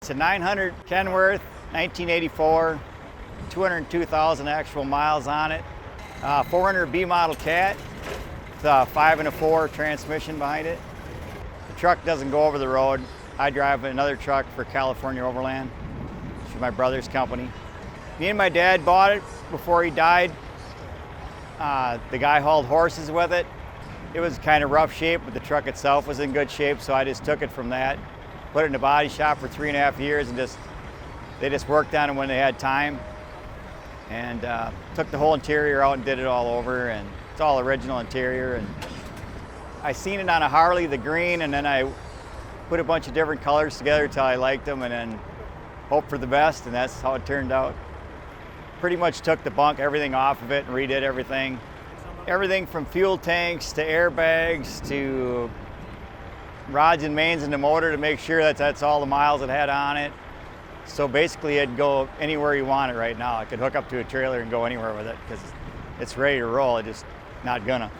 It's a 900 Kenworth, 1984, 202,000 actual miles on it. 400B model cat, with a 5 4 transmission behind it. The truck doesn't go over the road. I drive another truck for California Overland, which is my brother's company. Me and my dad bought it before he died. The guy hauled horses with it. It was kind of rough shape, but the truck itself was in good shape, so I just took it from that, put it in the body shop for 3.5 years, and they just worked on it when they had time. And took the whole interior out and did it all over, and it's all original interior. And I seen it on a Harley, the green, and then I put a bunch of different colors together until I liked them, and then hoped for the best, and that's how it turned out. Pretty much took the bunk, everything off of it, and redid everything. Everything from fuel tanks to airbags to rods and mains in the motor to make sure that that's all the miles it had on it. So basically it'd go anywhere you want it right now. I could hook up to a trailer and go anywhere with it because it's ready to roll. It's just not gonna.